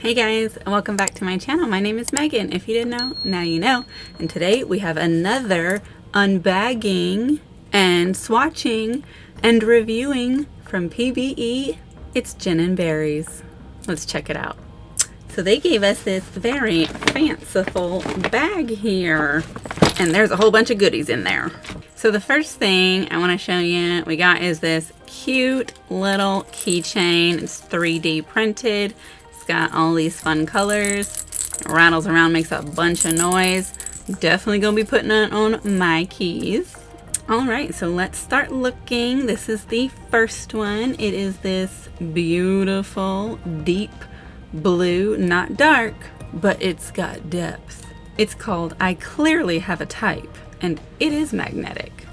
Hey guys, and welcome back to my channel. My name is Megan. If you didn't know, now you know. And today we have another unbagging and swatching and reviewing from PBE. It's Gin and Berries. Let's check it out. So they gave us this very fanciful bag here, and there's a whole bunch of goodies in there. So the first thing I want to show you we got is this cute little keychain. It's 3D printed. It's got all these fun colors. It rattles around, makes a bunch of noise. Definitely gonna be putting it on my keys. All right, so let's start looking. This is the first one. It is this beautiful deep blue, not dark, but it's got depth. It's called I Clearly Have a Type, and it is magnetic.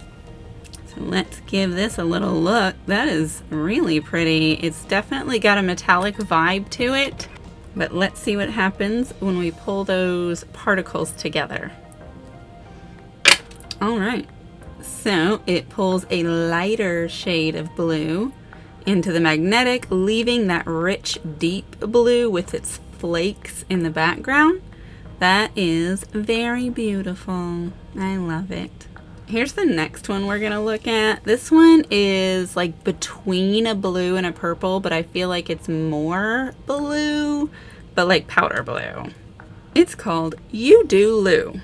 So let's give this a little look. That is really pretty. It's definitely got a metallic vibe to it, but let's see what happens when we pull those particles together. All right, so it pulls a lighter shade of blue into the magnetic, leaving that rich deep blue with its flakes in the background. That is very beautiful. I love it. Here's the next one we're gonna look at. This one is like between a blue and a purple, but I feel like it's more blue, but like powder blue. It's called You Do Lou.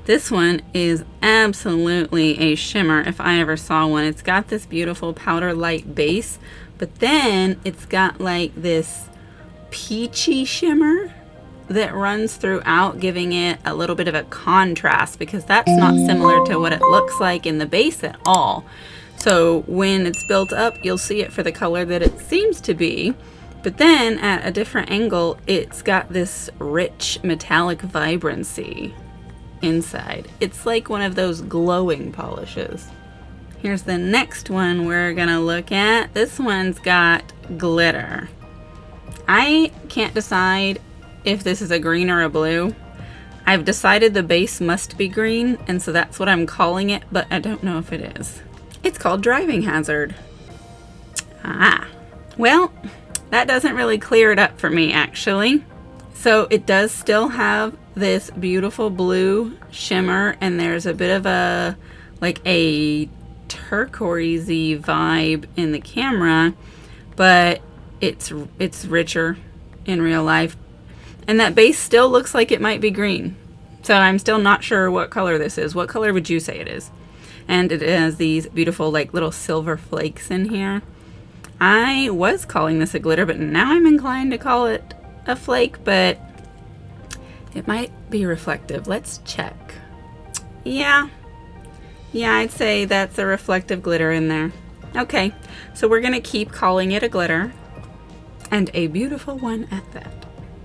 This one is absolutely a shimmer if I ever saw one. It's got this beautiful powder light base, but then it's got like this peachy shimmer that runs throughout, giving it a little bit of a contrast, because that's not similar to what it looks like in the base at all. So when it's built up, you'll see it for the color that it seems to be, but then at a different angle, it's got this rich metallic vibrancy inside. It's like one of those glowing polishes. Here's the next one we're gonna look at. This one's got glitter. I can't decide if this is a green or a blue. I've decided the base must be green, and so that's what I'm calling it, but I don't know if it is. It's called Driving Hazard. Ah, well, that doesn't really clear it up for me actually. So it does still have this beautiful blue shimmer, and there's a bit of a like a turquoisey vibe in the camera, but it's richer in real life, and that base still looks like it might be green. So I'm still not sure what color this is. What color would you say it is? And it has these beautiful like little silver flakes in here. I was calling this a glitter, but now I'm inclined to call it a flake, but it might be reflective. Let's check. Yeah, I'd say that's a reflective glitter in there. Okay, so we're gonna keep calling it a glitter, and a beautiful one at that.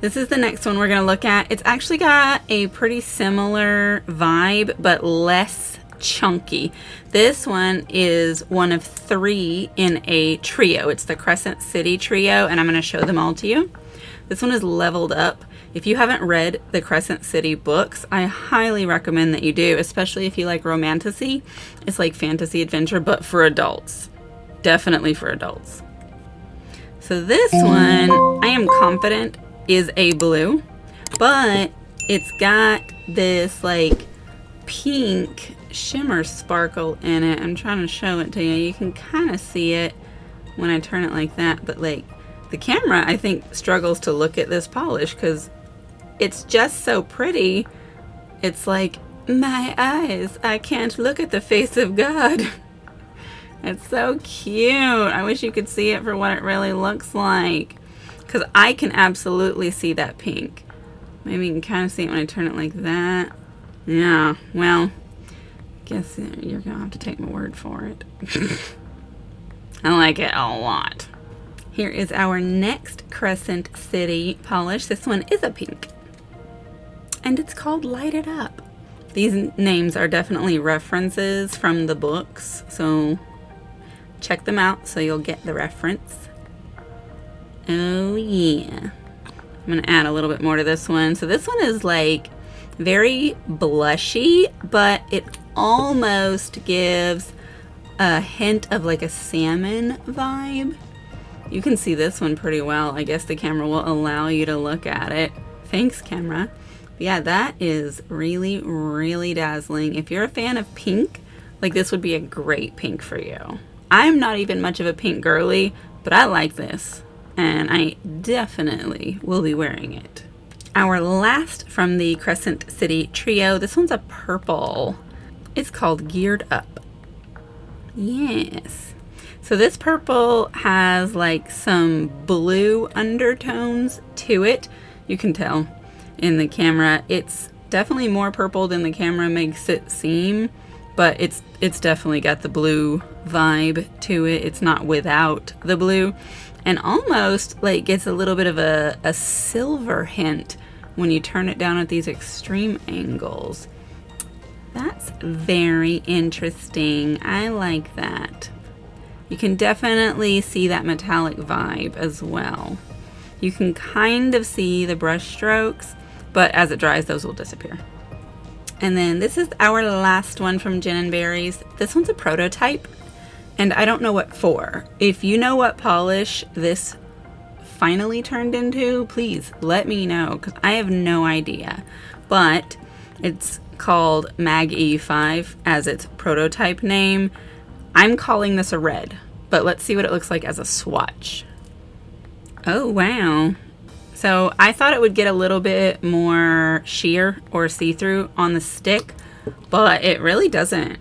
This is the next one we're gonna look at. It's actually got a pretty similar vibe, but less chunky. This one is one of 3 in a trio. It's the Crescent City trio, and I'm gonna show them all to you. This one is leveled up. If you haven't read the Crescent City books, I highly recommend that you do, especially if you like romantasy. It's like fantasy adventure, but for adults. Definitely for adults. So this one, I am confident is a blue, but it's got this like pink shimmer sparkle in it. I'm trying to show it to you. You can kind of see it when I turn it like that, but like the camera, I think, struggles to look at this polish because it's just so pretty. It's like, my eyes, I can't look at the face of God. It's so cute. I wish you could see it for what it really looks like, because I can absolutely see that pink. Maybe you can kind of see it when I turn it like that. Yeah, well, guess you're gonna have to take my word for it. I like it a lot. Here is our next Crescent City polish. This one is a pink, and it's called Light It Up. These names are definitely references from the books, so check them out so you'll get the reference. Oh yeah. I'm gonna add a little bit more to this one. So this one is like very blushy, but it almost gives a hint of like a salmon vibe. You can see this one pretty well. I guess the camera will allow you to look at it. Thanks, camera. Yeah, that is really, really dazzling. If you're a fan of pink, like this would be a great pink for you. I'm not even much of a pink girly, but I like this, and I definitely will be wearing it. Our last from the Crescent City trio, this one's a purple. It's called Geared Up. Yes. So this purple has like some blue undertones to it. You can tell in the camera. It's definitely more purple than the camera makes it seem, but it's definitely got the blue vibe to it. It's not without the blue, and almost like gets a little bit of a silver hint when you turn it down at these extreme angles. That's very interesting. I like that. You can definitely see that metallic vibe as well. You can kind of see the brush strokes, but as it dries, those will disappear. And then this is our last one from Gin & Berries. This one's a prototype, and I don't know what for. If you know what polish this finally turned into, please let me know, because I have no idea. But it's called Mag E5 as its prototype name. I'm calling this a red, but let's see what it looks like as a swatch. Oh, wow. So I thought it would get a little bit more sheer or see-through on the stick, but it really doesn't.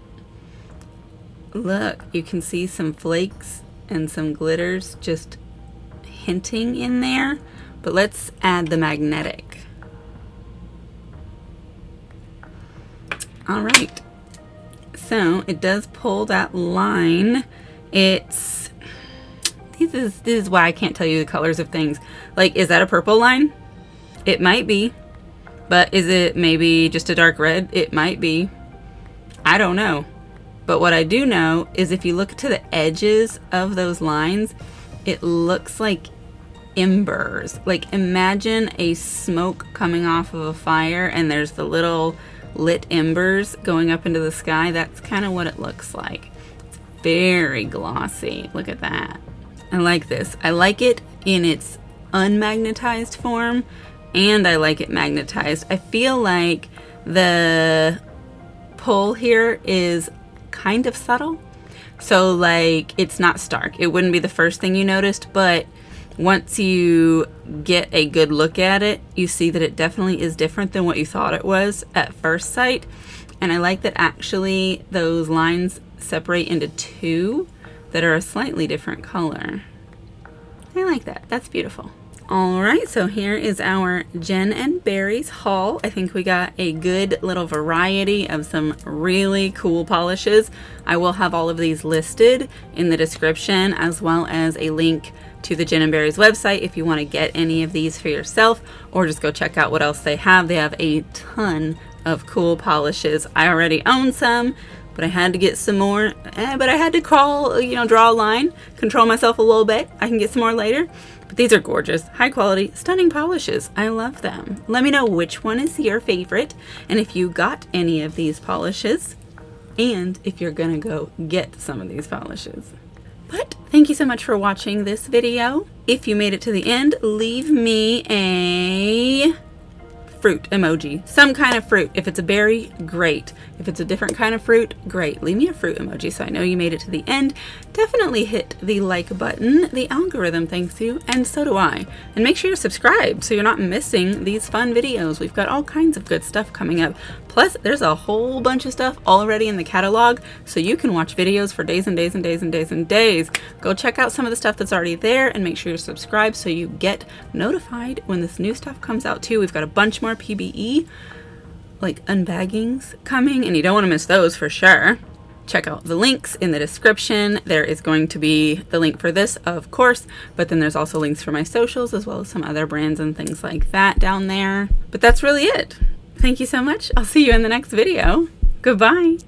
Look, you can see some flakes and some glitters just hinting in there, but let's add the magnetic. All right, so it does pull that line. This is why I can't tell you the colors of things. Like, is that a purple line? It might be. But is it maybe just a dark red? It might be. I don't know. But what I do know is if you look to the edges of those lines, it looks like embers. Like, imagine a smoke coming off of a fire and there's the little lit embers going up into the sky. That's kind of what it looks like. It's very glossy. Look at that. I like this. I like it in its unmagnetized form, and I like it magnetized. I feel like the pull here is kind of subtle. So like it's not stark. It wouldn't be the first thing you noticed, but once you get a good look at it, you see that it definitely is different than what you thought it was at first sight. And I like that actually those lines separate into two that are a slightly different color. I like that. That's beautiful. All right, so here is our Gin & Berries haul. I think we got a good little variety of some really cool polishes. I will have all of these listed in the description, as well as a link to the Gin & Berries website if you want to get any of these for yourself, or just go check out what else they have. They have a ton of cool polishes. I already own some, but I had to get some more. But I had to draw a line, control myself a little bit. I can get some more later. But these are gorgeous, high quality, stunning polishes. I love them. Let me know which one is your favorite, and if you got any of these polishes, and if you're gonna go get some of these polishes. But thank you so much for watching this video. If you made it to the end, leave me a fruit emoji, some kind of fruit. If it's a berry, great. If it's a different kind of fruit, great. Leave me a fruit emoji so I know you made it to the end. Definitely hit the like button. The algorithm thanks you, and so do I. And make sure you're subscribed so you're not missing these fun videos. We've got all kinds of good stuff coming up. Plus, there's a whole bunch of stuff already in the catalog, so you can watch videos for days and days and days and days and days. Go check out some of the stuff that's already there, and make sure you're subscribed so you get notified when this new stuff comes out too. We've got a bunch more PBE, like unbaggings coming, and you don't want to miss those for sure. Check out the links in the description. There is going to be the link for this, of course, but then there's also links for my socials as well as some other brands and things like that down there. But that's really it. Thank you so much. I'll see you in the next video. Goodbye.